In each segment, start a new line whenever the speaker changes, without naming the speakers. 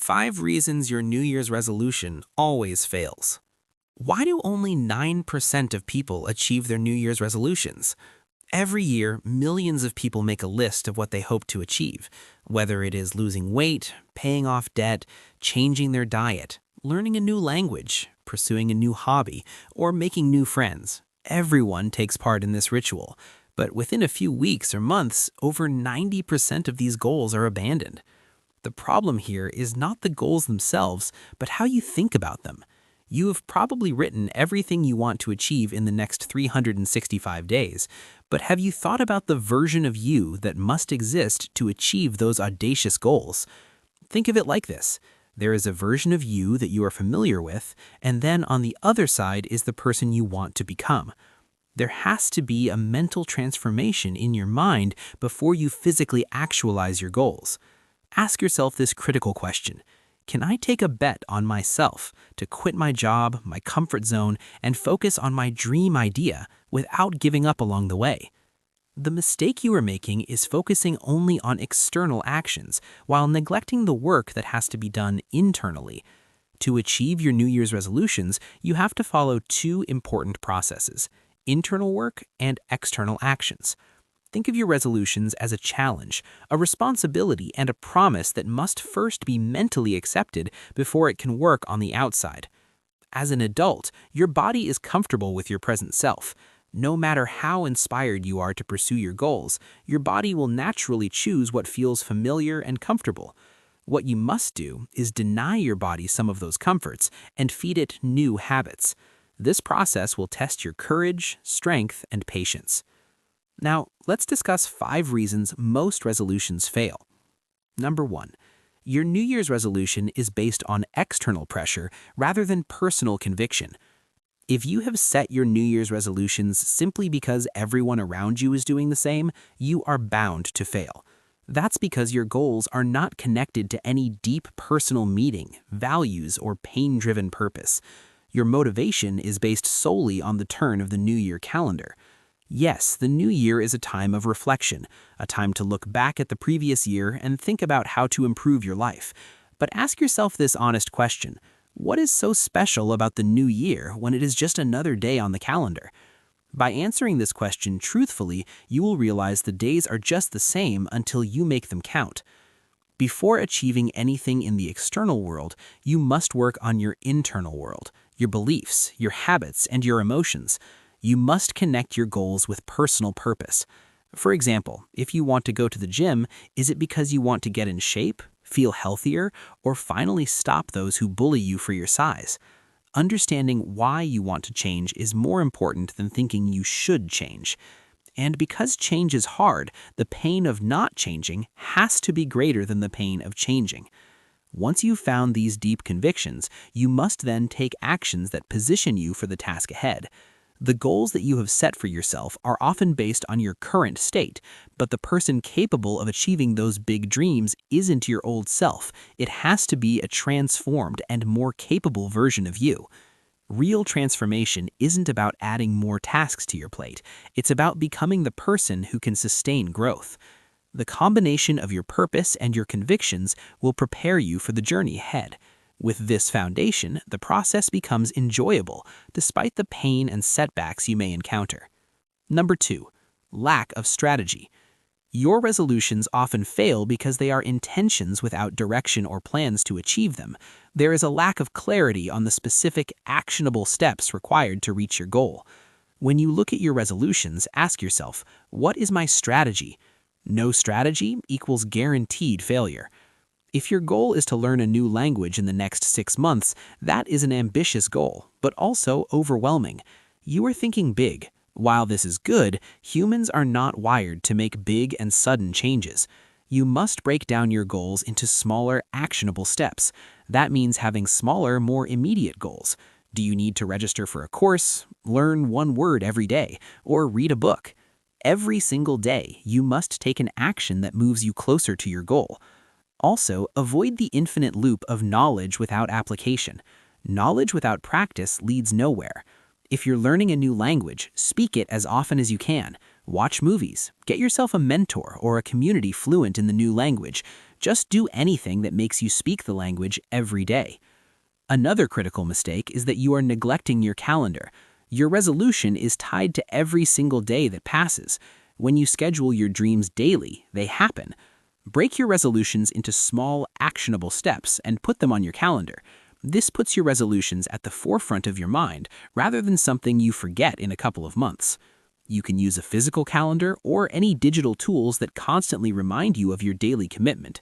5 reasons your New Year's resolution always fails. Why do only 9% of people achieve their New Year's resolutions? Every year, millions of people make a list of what they hope to achieve, whether it is losing weight, paying off debt, changing their diet, learning a new language, pursuing a new hobby, or making new friends. Everyone takes part in this ritual, but within a few weeks or months, over 90% of these goals are abandoned. The problem here is not the goals themselves, but how you think about them. You have probably written everything you want to achieve in the next 365 days, but have you thought about the version of you that must exist to achieve those audacious goals? Think of it like this. There is a version of you that you are familiar with, and then on the other side is the person you want to become. There has to be a mental transformation in your mind before you physically actualize your goals. Ask yourself this critical question. Can I take a bet on myself to quit my job, my comfort zone, and focus on my dream idea without giving up along the way? The mistake you are making is focusing only on external actions while neglecting the work that has to be done internally. To achieve your New Year's resolutions, you have to follow two important processes: internal work and external actions. Think of your resolutions as a challenge, a responsibility, and a promise that must first be mentally accepted before it can work on the outside. As an adult, your body is comfortable with your present self. No matter how inspired you are to pursue your goals, your body will naturally choose what feels familiar and comfortable. What you must do is deny your body some of those comforts and feed it new habits. This process will test your courage, strength, and patience. Now, let's discuss 5 reasons most resolutions fail. Number 1. Your New Year's resolution is based on external pressure rather than personal conviction. If you have set your New Year's resolutions simply because everyone around you is doing the same, you are bound to fail. That's because your goals are not connected to any deep personal meaning, values, or pain-driven purpose. Your motivation is based solely on the turn of the New Year calendar. Yes, the new year is a time of reflection, a time to look back at the previous year and think about how to improve your life. But ask yourself this honest question: what is so special about the new year when it is just another day on the calendar? By answering this question truthfully, you will realize the days are just the same until you make them count. Before achieving anything in the external world, you must work on your internal world, your beliefs, your habits, and your emotions. You must connect your goals with personal purpose. For example, if you want to go to the gym, is it because you want to get in shape, feel healthier, or finally stop those who bully you for your size? Understanding why you want to change is more important than thinking you should change. And because change is hard, the pain of not changing has to be greater than the pain of changing. Once you've found these deep convictions, you must then take actions that position you for the task ahead. The goals that you have set for yourself are often based on your current state, but the person capable of achieving those big dreams isn't your old self. It has to be a transformed and more capable version of you. Real transformation isn't about adding more tasks to your plate. It's about becoming the person who can sustain growth. The combination of your purpose and your convictions will prepare you for the journey ahead. With this foundation, the process becomes enjoyable, despite the pain and setbacks you may encounter. Number 2. Lack of strategy. Your resolutions often fail because they are intentions without direction or plans to achieve them. There is a lack of clarity on the specific, actionable steps required to reach your goal. When you look at your resolutions, ask yourself, what is my strategy? No strategy equals guaranteed failure. If your goal is to learn a new language in the next 6 months, that is an ambitious goal, but also overwhelming. You are thinking big. While this is good, humans are not wired to make big and sudden changes. You must break down your goals into smaller, actionable steps. That means having smaller, more immediate goals. Do you need to register for a course, learn 1 word every day, or read a book? Every single day, you must take an action that moves you closer to your goal. Also, avoid the infinite loop of knowledge without application. Knowledge without practice leads nowhere. If you're learning a new language, speak it as often as you can. Watch movies. Get yourself a mentor or a community fluent in the new language. Just do anything that makes you speak the language every day. Another critical mistake is that you are neglecting your calendar. Your resolution is tied to every single day that passes. When you schedule your dreams daily, they happen. Break your resolutions into small, actionable steps and put them on your calendar. This puts your resolutions at the forefront of your mind rather than something you forget in a couple of months. You can use a physical calendar or any digital tools that constantly remind you of your daily commitment.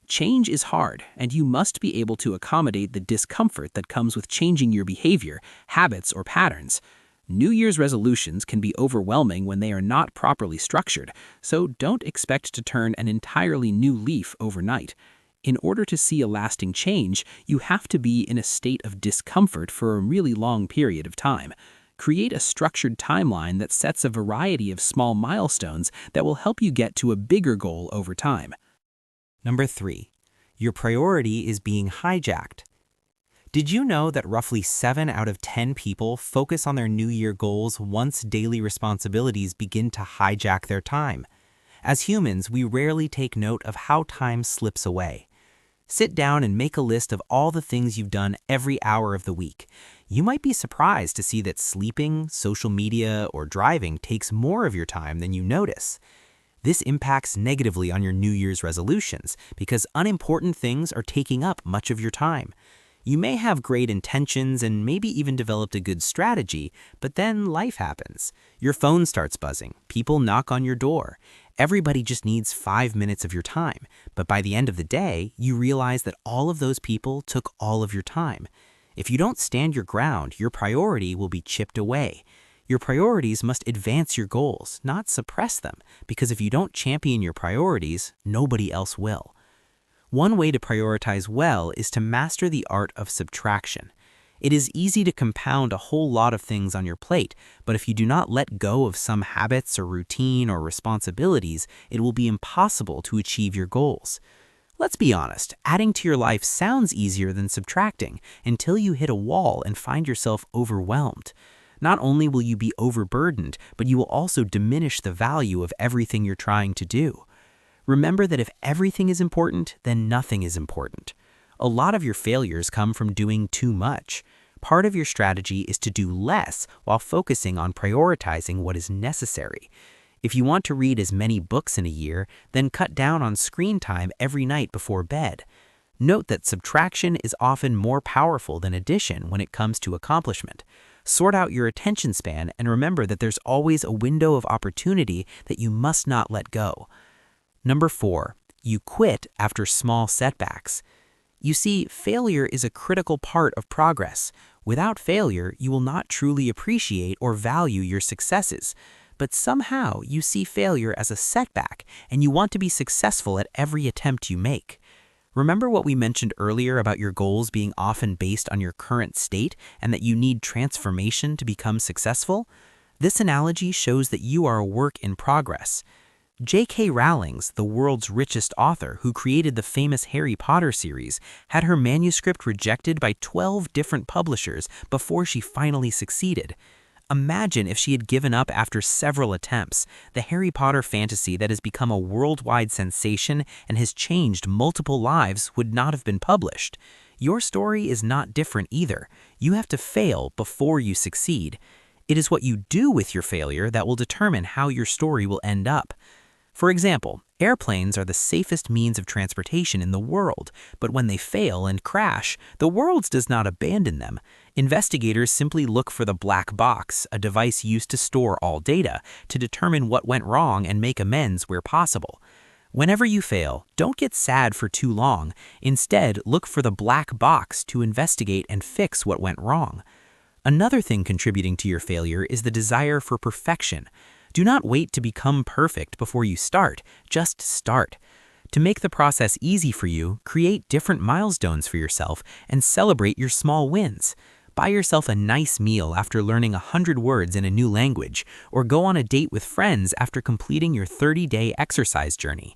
Change is hard, and you must be able to accommodate the discomfort that comes with changing your behavior, habits, or patterns. New Year's resolutions can be overwhelming when they are not properly structured, so don't expect to turn an entirely new leaf overnight. In order to see a lasting change, you have to be in a state of discomfort for a really long period of time. Create a structured timeline that sets a variety of small milestones that will help you get to a bigger goal over time.
Number 3, your priority is being hijacked. Did you know that roughly 7 out of 10 people focus on their New Year goals once daily responsibilities begin to hijack their time? As humans, we rarely take note of how time slips away. Sit down and make a list of all the things you've done every hour of the week. You might be surprised to see that sleeping, social media, or driving takes more of your time than you notice. This impacts negatively on your New Year's resolutions because unimportant things are taking up much of your time. You may have great intentions and maybe even developed a good strategy, but then life happens. Your phone starts buzzing, people knock on your door. Everybody just needs 5 minutes of your time, but by the end of the day, you realize that all of those people took all of your time. If you don't stand your ground, your priority will be chipped away. Your priorities must advance your goals, not suppress them, because if you don't champion your priorities, nobody else will. One way to prioritize well is to master the art of subtraction. It is easy to compound a whole lot of things on your plate, but if you do not let go of some habits or routine or responsibilities, it will be impossible to achieve your goals. Let's be honest, adding to your life sounds easier than subtracting until you hit a wall and find yourself overwhelmed. Not only will you be overburdened, but you will also diminish the value of everything you're trying to do. Remember that if everything is important, then nothing is important. A lot of your failures come from doing too much. Part of your strategy is to do less while focusing on prioritizing what is necessary. If you want to read as many books in a year, then cut down on screen time every night before bed. Note that subtraction is often more powerful than addition when it comes to accomplishment. Sort out your attention span and remember that there's always a window of opportunity that you must not let go. Number 4, you quit after small setbacks. You see, failure is a critical part of progress. Without failure, you will not truly appreciate or value your successes. But somehow you see failure as a setback and you want to be successful at every attempt you make. Remember what we mentioned earlier about your goals being often based on your current state and that you need transformation to become successful? This analogy shows that you are a work in progress. J.K. Rowling, the world's richest author who created the famous Harry Potter series, had her manuscript rejected by 12 different publishers before she finally succeeded. Imagine if she had given up after several attempts. The Harry Potter fantasy that has become a worldwide sensation and has changed multiple lives would not have been published. Your story is not different either. You have to fail before you succeed. It is what you do with your failure that will determine how your story will end up. For example, airplanes are the safest means of transportation in the world, but when they fail and crash, the world does not abandon them. Investigators simply look for the black box, a device used to store all data, to determine what went wrong and make amends where possible. Whenever you fail, don't get sad for too long. Instead, look for the black box to investigate and fix what went wrong. Another thing contributing to your failure is the desire for perfection. Do not wait to become perfect before you start, just start. To make the process easy for you, create different milestones for yourself and celebrate your small wins. Buy yourself a nice meal after learning 100 words in a new language, or go on a date with friends after completing your 30-day exercise journey.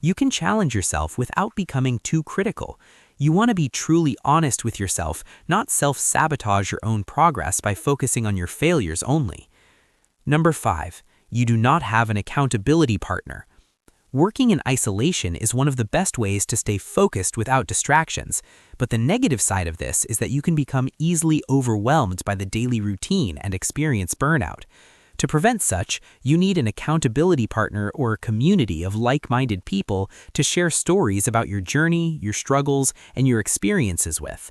You can challenge yourself without becoming too critical. You want to be truly honest with yourself, not self-sabotage your own progress by focusing on your failures only. Number 5. You do not have an accountability partner. Working in isolation is one of the best ways to stay focused without distractions, but the negative side of this is that you can become easily overwhelmed by the daily routine and experience burnout. To prevent such, you need an accountability partner or a community of like-minded people to share stories about your journey, your struggles, and your experiences with.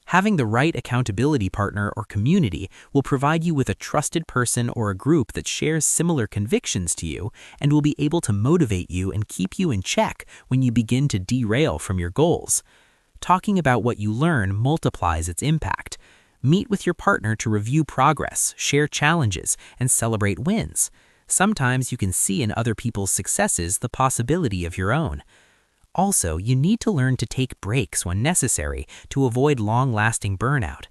Having the right accountability partner or community will provide you with a trusted person or a group that shares similar convictions to you and will be able to motivate you and keep you in check when you begin to derail from your goals. Talking about what you learn multiplies its impact. Meet with your partner to review progress, share challenges, and celebrate wins. Sometimes you can see in other people's successes the possibility of your own. Also, you need to learn to take breaks when necessary to avoid long-lasting burnout.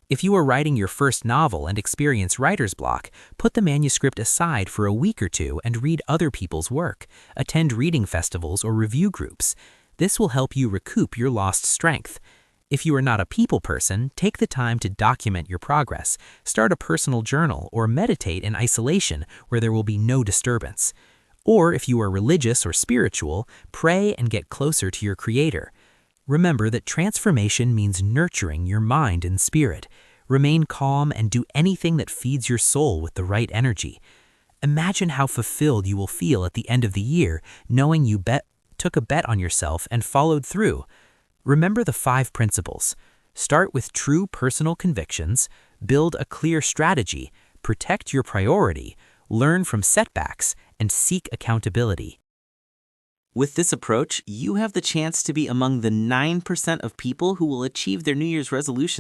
If you are writing your first novel and experience writer's block, put the manuscript aside for a week or two and read other people's work. Attend reading festivals or review groups. This will help you recoup your lost strength. If you are not a people person, take the time to document your progress, start a personal journal, or meditate in isolation where there will be no disturbance. Or if you are religious or spiritual, pray and get closer to your Creator. Remember that transformation means nurturing your mind and spirit. Remain calm and do anything that feeds your soul with the right energy. Imagine how fulfilled you will feel at the end of the year, knowing you took a bet on yourself and followed through. Remember the 5 principles. Start with true personal convictions, build a clear strategy, protect your priority, learn from setbacks, and seek accountability. With this approach, you have the chance to be among the 9% of people who will achieve their New Year's resolutions